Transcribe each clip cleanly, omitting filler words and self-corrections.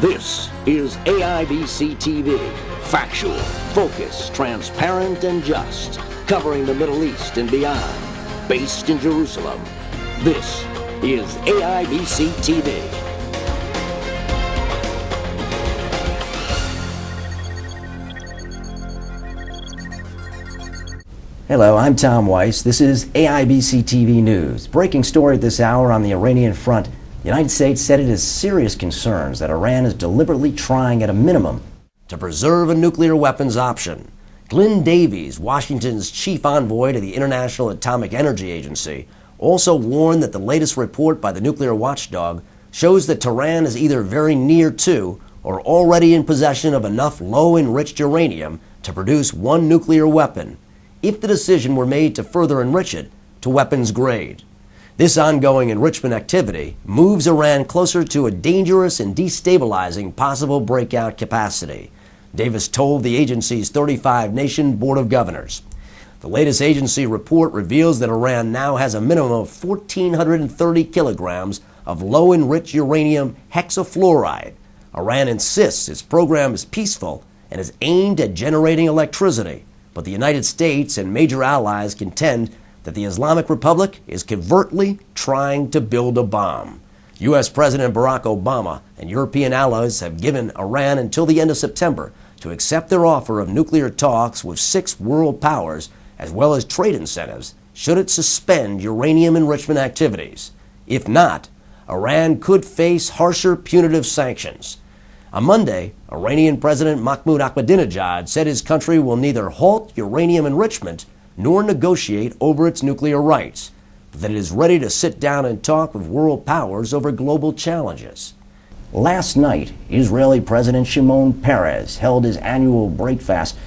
This is AIBC-TV, factual, focused, transparent, and just, covering the Middle East and beyond, based in Jerusalem. This is AIBC-TV. Hello, I'm Tom Weiss. This is AIBC-TV News. Breaking story at this hour on the Iranian front. The United States said it has serious concerns that Iran is deliberately trying at a minimum to preserve a nuclear weapons option. Glenn Davies, Washington's chief envoy to the International Atomic Energy Agency, also warned that the latest report by the nuclear watchdog shows that Tehran is either very near to or already in possession of enough low-enriched uranium to produce one nuclear weapon, if the decision were made to further enrich it to weapons grade. This ongoing enrichment activity moves Iran closer to a dangerous and destabilizing possible breakout capacity, Davis told the agency's 35-nation Board of Governors. The latest agency report reveals that Iran now has a minimum of 1,430 kilograms of low-enriched uranium hexafluoride. Iran insists its program is peaceful and is aimed at generating electricity, but the United States and major allies contend that the Islamic Republic is covertly trying to build a bomb. U.S. President Barack Obama and European allies have given Iran until the end of September to accept their offer of nuclear talks with 6 world powers, as well as trade incentives, should it suspend uranium enrichment activities. If not, Iran could face harsher punitive sanctions. On Monday, Iranian President Mahmoud Ahmadinejad said his country will neither halt uranium enrichment nor negotiate over its nuclear rights, but that it is ready to sit down and talk with world powers over global challenges. Last night, Israeli President Shimon Peres held his annual breakfast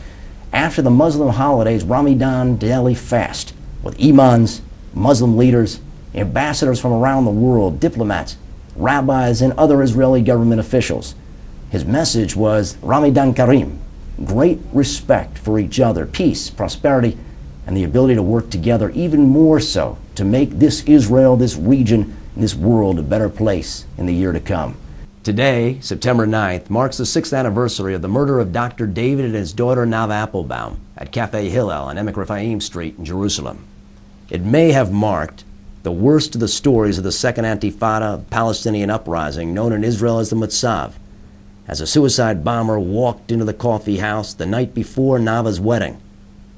after the Muslim holidays Ramadan daily fast, with imams, Muslim leaders, ambassadors from around the world, diplomats, rabbis, and other Israeli government officials. His message was Ramadan Kareem, great respect for each other, peace, prosperity, and the ability to work together even more so to make this Israel, this region, this world a better place in the year to come. Today, September 9th, marks the 6th anniversary of the murder of Dr. David and his daughter Nava Applebaum at Cafe Hillel on Emek Rephaim Street in Jerusalem. It may have marked the worst of the stories of the Second Intifada Palestinian uprising known in Israel as the Mutsav, as a suicide bomber walked into the coffee house the night before Nava's wedding.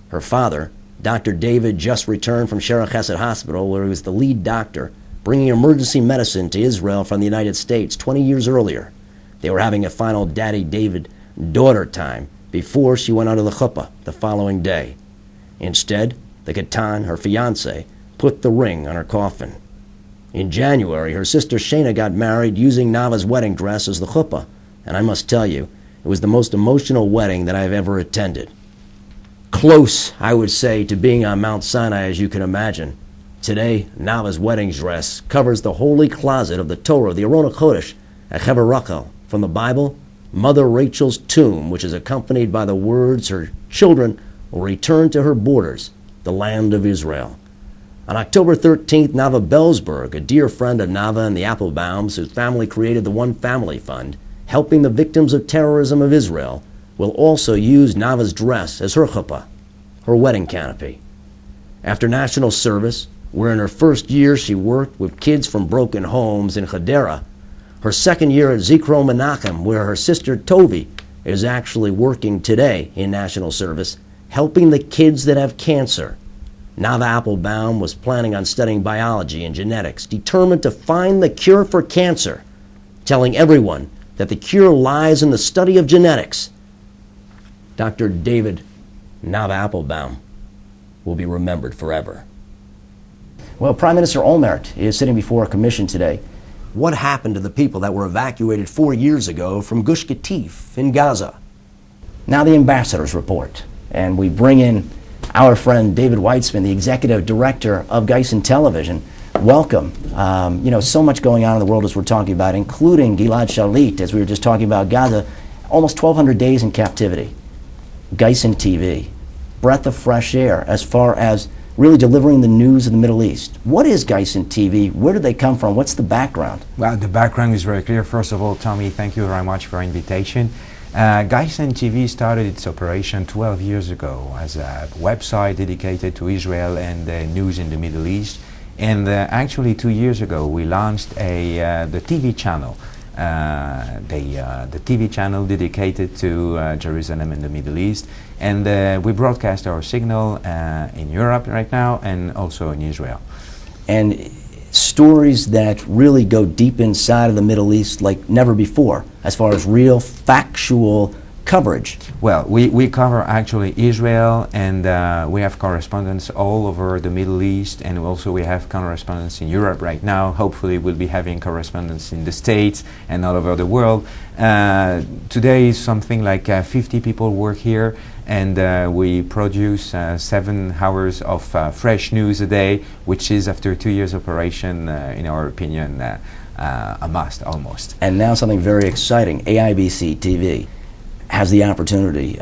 Her father, Dr. David, just returned from Shara Chesed Hospital, where he was the lead doctor, bringing emergency medicine to Israel from the United States 20 years earlier. They were having a final Daddy David-daughter time before she went under the chuppah the following day. Instead, the Katan, her fiancé, put the ring on her coffin. In January, her sister Shana got married using Nava's wedding dress as the chuppah, and I must tell you, it was the most emotional wedding that I've ever attended. Close, I would say, to being on Mount Sinai, as you can imagine. Today, Nava's wedding dress covers the holy closet of the Torah, the Aron HaKodesh, at Hever Rachel, from the Bible, Mother Rachel's tomb, which is accompanied by the words, her children will return to her borders, the land of Israel. On October 13th, Nava Belsberg, a dear friend of Nava and the Applebaums, whose family created the One Family Fund, helping the victims of terrorism of Israel, will also use Nava's dress as her chuppah, her wedding canopy. After national service, where in her first year she worked with kids from broken homes in Hadera, her second year at Zikro Menachem, where her sister Tovi is actually working today in national service, helping the kids that have cancer, Nava Applebaum was planning on studying biology and genetics, determined to find the cure for cancer, telling everyone that the cure lies in the study of genetics. Dr. David Nava Applebaum will be remembered forever. Well, Prime Minister Olmert is sitting before a commission today. What happened to the people that were evacuated 4 years ago from Gush Katif in Gaza? Now the ambassadors report, and we bring in our friend David Weitzman, the executive director of Geisen Television. Welcome. So much going on in the world as we're talking about, including Gilad Shalit, as we were just talking about Gaza, almost 1,200 days in captivity. Geisen TV, breath of fresh air as far as really delivering the news of the Middle East. What is Eyewitness-TV? Where did they come from? What's the background? Well, the background is very clear. First of all, Tommy, thank you very much for your invitation. Eyewitness-TV started its operation 12 years ago as a website dedicated to Israel and news in the Middle East. And actually 2 years ago we launched the TV channel. The TV channel dedicated to Jerusalem and the Middle East, and we broadcast our signal in Europe right now and also in Israel. And stories that really go deep inside of the Middle East like never before, as far as real factual coverage. Well, we cover actually Israel, and we have correspondents all over the Middle East, and also we have correspondents in Europe right now. Hopefully we'll be having correspondents in the States and all over the world. Today something like 50 people work here, and we produce 7 hours of fresh news a day, which is, after 2 years operation, in our opinion, a must almost. And now something very exciting, AIBC-TV has the opportunity.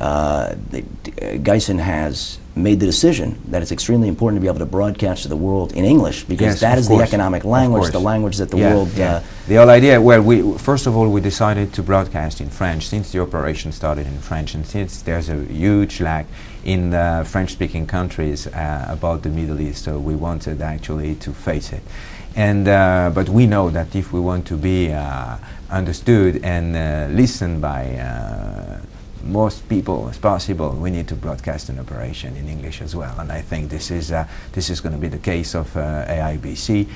Geisen has made the decision that it's extremely important to be able to broadcast to the world in English, because yes, that is course. the economic language, the language that the world... The whole idea, well, first of all, we decided to broadcast in French since the operation started in French, and since there's a huge lack in French-speaking countries about the Middle East, so we wanted actually to face it. And but we know that if we want to be understood and listened by most people as possible, we need to broadcast an operation in English as well. And I think this is going to be the case of AIBC,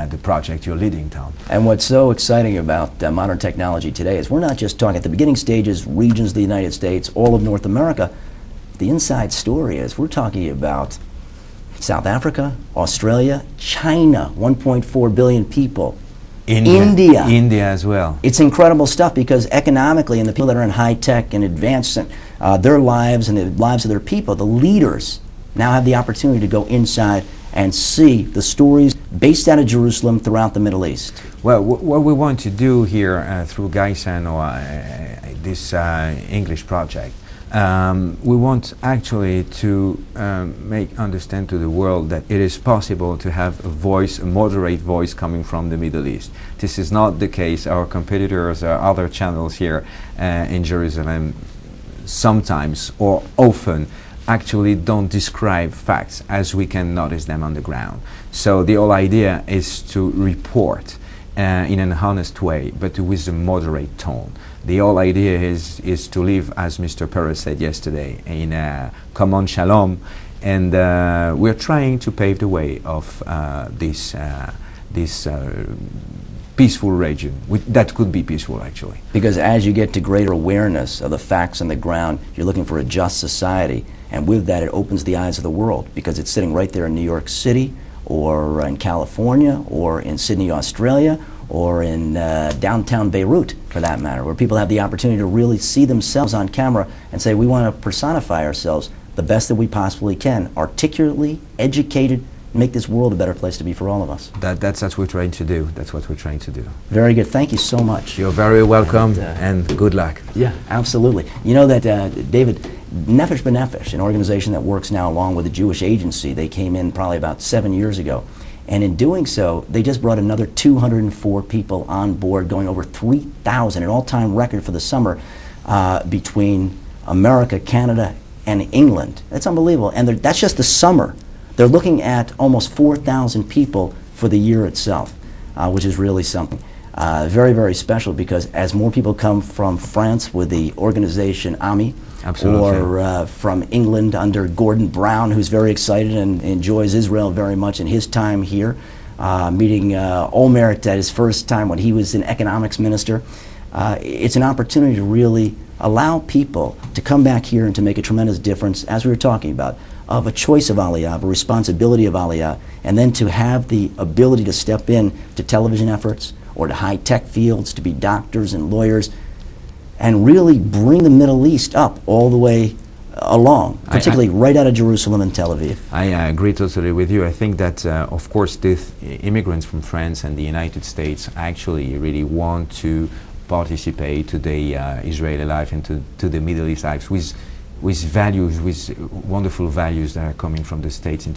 the project you're leading, Tom. And what's so exciting about modern technology today is we're not just talking at the beginning stages, regions of the United States, all of North America. The inside story is we're talking about South Africa, Australia, China, 1.4 billion people. India as well. It's incredible stuff, because economically, and the people that are in high tech and advanced, their lives and the lives of their people, the leaders, now have the opportunity to go inside and see the stories based out of Jerusalem throughout the Middle East. Well, what we want to do here through Geisen, or this English project, we want actually to understand to the world that it is possible to have a voice, a moderate voice, coming from the Middle East. This is not the case. Our competitors, other channels here in Jerusalem, sometimes or often actually don't describe facts as we can notice them on the ground. So the whole idea is to report in an honest way, but with a moderate tone. The whole idea is to live, as Mr. Perez said yesterday, in common shalom, and we're trying to pave the way of this peaceful region. That could be peaceful, actually. Because as you get to greater awareness of the facts on the ground, you're looking for a just society, and with that it opens the eyes of the world, because it's sitting right there in New York City, or in California, or in Sydney, Australia, or in downtown Beirut, for that matter, where people have the opportunity to really see themselves on camera and say, we want to personify ourselves the best that we possibly can, articulately, educated, make this world a better place to be for all of us. That's what we're trying to do. That's what we're trying to do. Very good. Thank you so much. You're very welcome, and good luck. Yeah, absolutely. You know that, David, Nefesh B'Nefesh, an organization that works now along with the Jewish Agency, they came in probably about 7 years ago. And in doing so, they just brought another 204 people on board, going over 3,000, an all-time record for the summer between America, Canada, and England. That's unbelievable. And that's just the summer. They're looking at almost 4,000 people for the year itself, which is really something. Very, very special, because as more people come from France with the organization AMI, absolutely, or from England under Gordon Brown, who's very excited and enjoys Israel very much in his time here, meeting Olmert at his first time when he was an economics minister. It's an opportunity to really allow people to come back here and to make a tremendous difference, as we were talking about, of a choice of Aliyah, of a responsibility of Aliyah, and then to have the ability to step in to television efforts or to high-tech fields, to be doctors and lawyers, and really bring the Middle East up all the way along, particularly right out of Jerusalem and Tel Aviv. I agree totally with you. I think that, of course, the immigrants from France and the United States actually really want to participate to the Israeli life and to the Middle East lives with values, with wonderful values that are coming from the States.